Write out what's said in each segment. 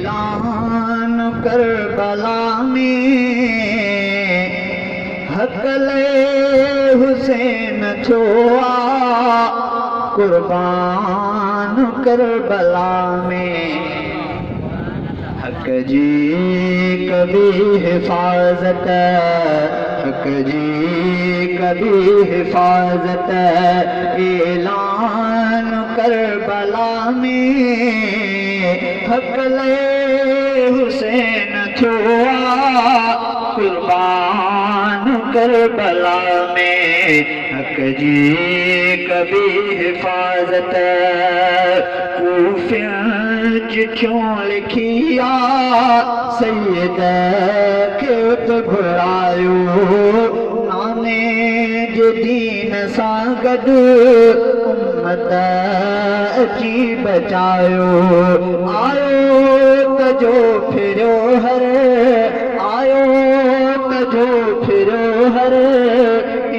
ऐलान करबला में हकले हुसैन छोआ कुर्बान करबला में हक जी कभी हिफाजत हक जी कभी हिफाजत ऐलान करबला में हकले हुसैन छोआ कुर्बान करबला में हक जी कभी हिफाजत चिट्ठियों लिखिया सैयद के घुरायो नाने जे दीन सां गॾु उम्मत अची बचायो आयो तजो फिरियो हर आयो तजो फिरियो हर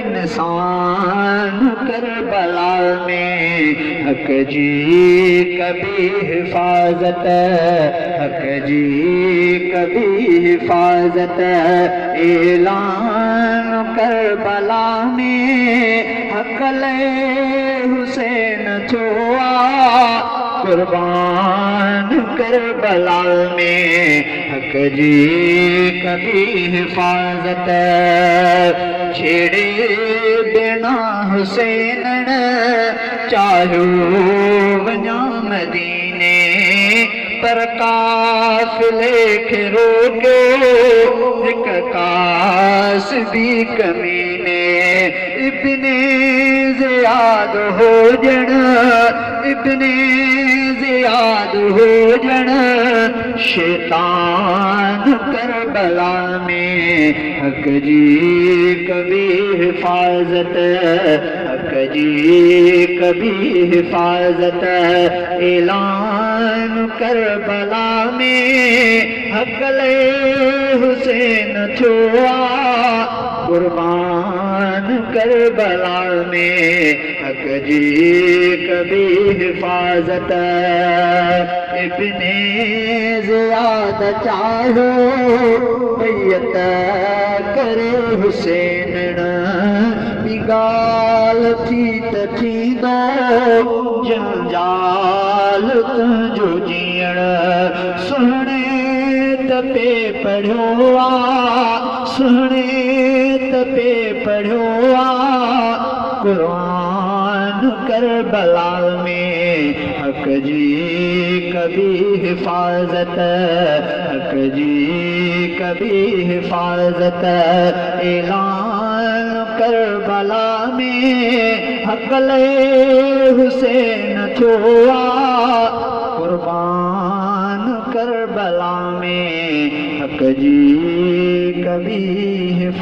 इंसान करबला में हक जी कभी हिफाजत हक जी कभी हिफाजत ऐलान करबला में हकले हुसैन छोआ कुर्बान करबला में हक जी कभी हिफाजत छेड़े बिना हुसैन चाहो वञा मदीने पर काफ़िले खे रोके हिक कास भी कमीने इब्ने ज़ियाद हुजण इब्ने ज़ियाद हुजण शैतान करबला में हक जी कभी हिफाजत हक जी कभी हिफाजत ऐलान करबला में हकले हुसैन छोआ कुर्बान करबला में हक जी कभी हिफाजत इब्ने ज़ियाद चाहो बैयत करे हुसैन गाल थी त थींदो जंजाल तुंहिंजो जीअण सुहिणे त पे पढ़ियो सुहिणे त पे पढ़ियो कुरान करबला में हक जी कभी हिफाजत हक जी कभी हिफाजत ऐलान करबला में हकले हुसैन छोआ कुर्बान करबला में हक जी कभी हिफाजत